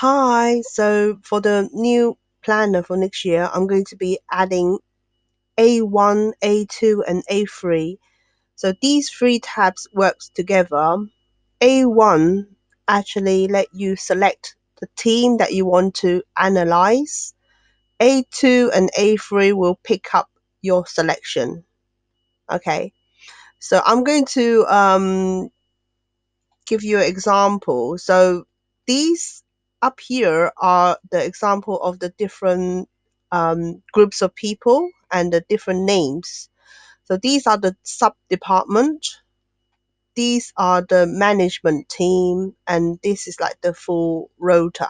Hi, so for the new planner for next year, I'm going to be adding A1, A2, and A3. So these three tabs works together. A1 actually let you select the team that you want to analyze. A2 and A3 will pick up your selection. Okay, so I'm going to give you an example. So these up here are the example of the different groups of people and the different names. So these are the sub department. These are the management team, and this is like the full rota,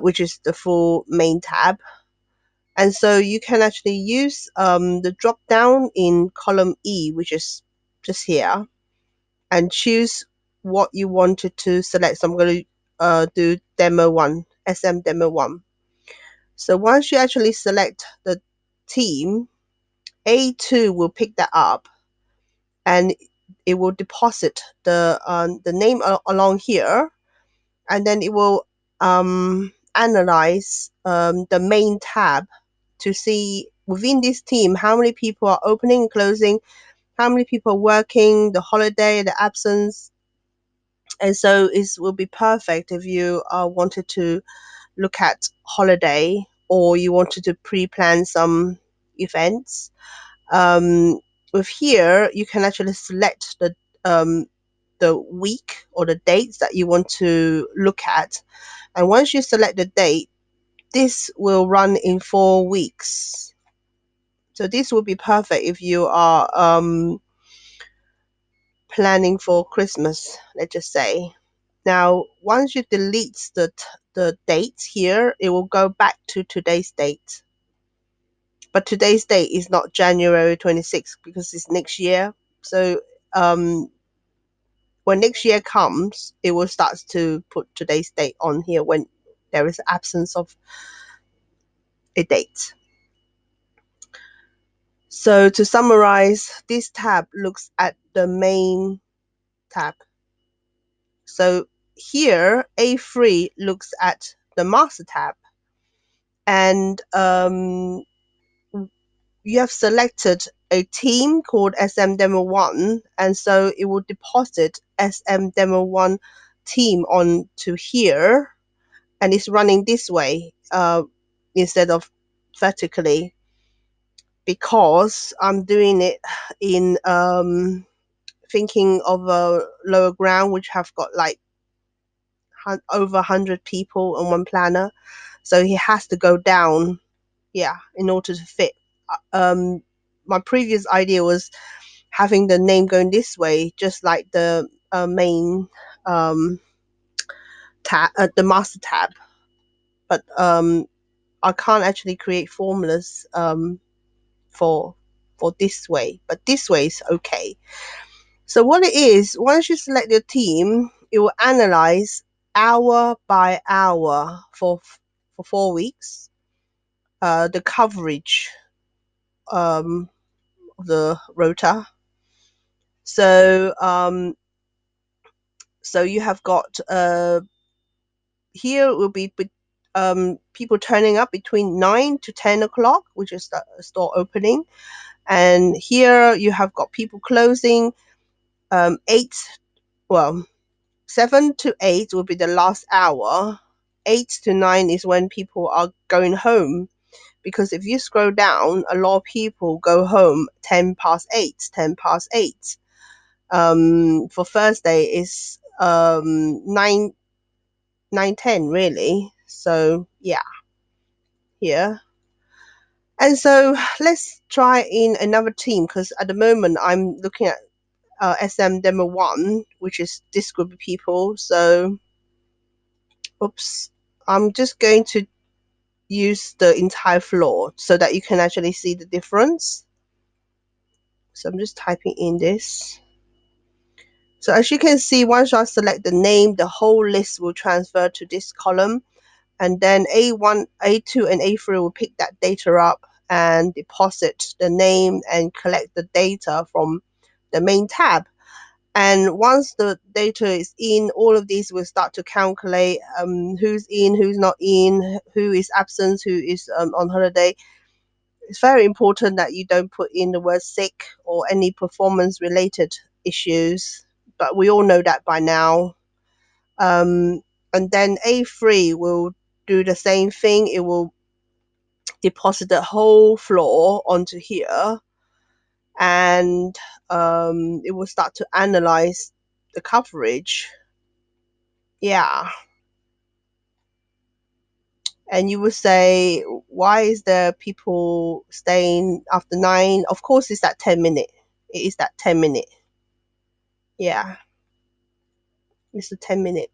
which is the full main tab. And so you can actually use the drop down in column E, which is just here, and choose what you wanted to select. So I'm going to do demo one, SM demo one. So once you actually select the team, A2 will pick that up and it will deposit the name along here, and then it will analyze the main tab to see within this team how many people are opening and closing, how many people are working, the holiday, the absence. And so it will be perfect if you wanted to look at holiday or you wanted to pre-plan some events. Um, with here, you can actually select the week or the dates that you want to look at. And once you select the date, this will run in 4 weeks. So this will be perfect if you are planning for Christmas, let's just say. Now, once you delete the dates here, it will go back to today's date. But today's date is not January 26th because it's next year. So um, when next year comes, it will start to put today's date on here when there is absence of a date. So to summarize, this tab looks at the main tab. So here, A3 looks at the master tab, and you have selected a team called SM Demo 1, and so it will deposit SM Demo 1 team onto here, and it's running this way instead of vertically, because I'm doing it in thinking of a lower ground which have got like over 100 people on one planner, so he has to go down, yeah, in order to fit. My previous idea was having the name going this way, just like the main tab, the master tab. But I can't actually create formulas for this way. But this way is okay. So what it is, once you select your team, it will analyze hour by hour for 4 weeks. The coverage of the rota. So so you have got here will be people turning up between 9 to 10 o'clock, which is the store opening. And here you have got people closing 8, well, 7 to 8 will be the last hour. 8 to 9 is when people are going home. Because if you scroll down, a lot of people go home 10 past 8, 10 past 8. For Thursday is 9, 9:10 really. So yeah, here. And so let's try in another team, because at the moment I'm looking at SM demo 1, which is this group of people. So oops, I'm just going to use the entire floor so that you can actually see the difference. So I'm just typing in this. So as you can see, once I select the name, the whole list will transfer to this column, and then A1, A2, and A3 will pick that data up and deposit the name and collect the data from the main tab. And once the data is in, all of these will start to calculate who's in, who's not in, who is absent, who is on holiday. It's very important that you don't put in the word sick or any performance related issues, but we all know that by now. And then A3 will do the same thing. It will deposit the whole floor onto here, and it will start to analyze the coverage. Yeah. And you would say, why is there people staying after 9? Of course, it's that 10 minute. It is that 10 minute. Yeah, it's a 10 minute.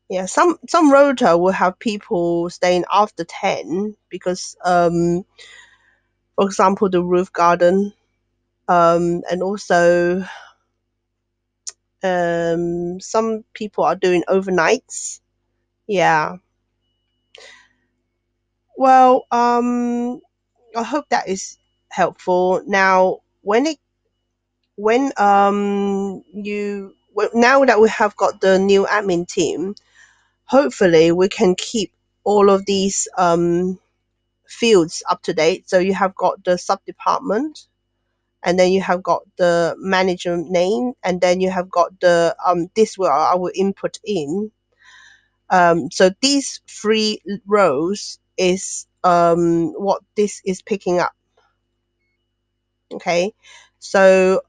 Yeah, some rota will have people staying after 10 because, for example, the roof garden, and also some people are doing overnights. Yeah. Well, I hope that is helpful. Now, now that we have got the new admin team, hopefully we can keep all of these fields up to date. So you have got the sub department, and then you have got the manager name, and then you have got the this will I will input in. So these three rows is what this is picking up. Okay, so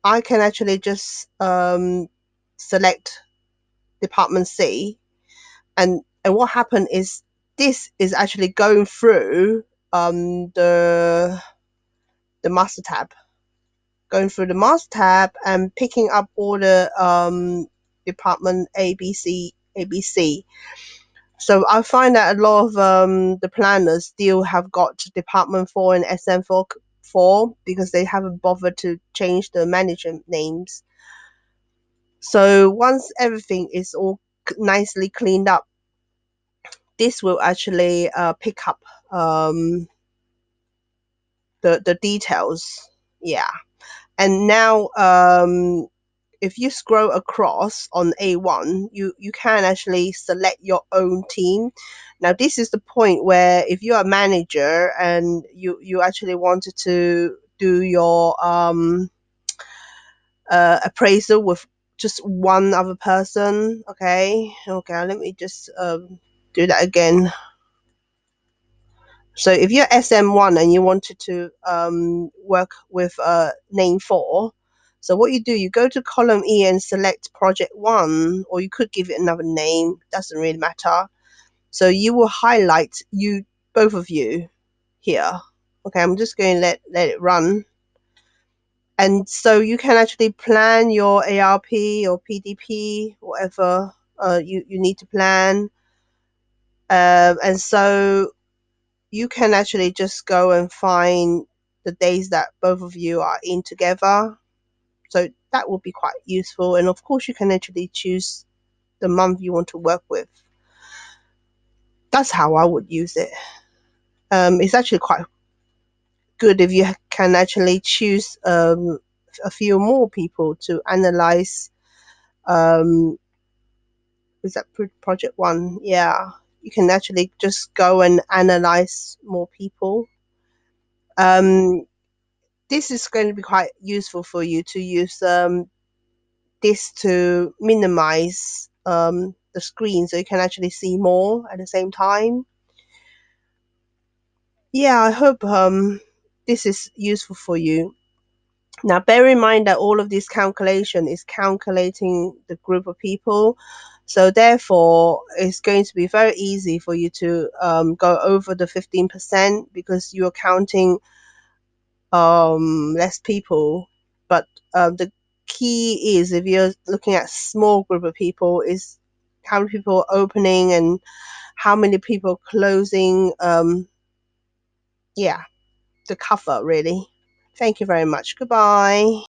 I can actually just select department C, and what happened is this is actually going through the master tab, and picking up all the department ABC. So I find that a lot of the planners still have got department 4 and SM4 because they haven't bothered to change the management names. So once everything is all nicely cleaned up, this will actually pick up the details. Yeah. And now if you scroll across on A1, you can actually select your own team. Now this is the point where if you're a manager and you actually wanted to do your appraisal with just one other person. Okay, let me just do that again. So if you're SM1 and you wanted to work with name 4, so what you do, you go to column E and select project 1, or you could give it another name, doesn't really matter. So you will highlight both of you here. Okay, I'm just going to let it run. And so you can actually plan your ARP or PDP, whatever you need to plan. And so you can actually just go and find the days that both of you are in together. So that will be quite useful. And of course, you can actually choose the month you want to work with. That's how I would use it. It's actually quite good if you can actually choose a few more people to analyze. Um, is that project 1? Yeah, you can actually just go and analyze more people. Um, this is going to be quite useful for you to use this to minimize the screen so you can actually see more at the same time. Yeah, I hope this is useful for you. Now, bear in mind that all of this calculation is calculating the group of people. So therefore, it's going to be very easy for you to go over the 15% because you're counting less people. But the key is if you're looking at small group of people is how many people are opening and how many people closing. Yeah, the cover really. Thank you very much. Goodbye.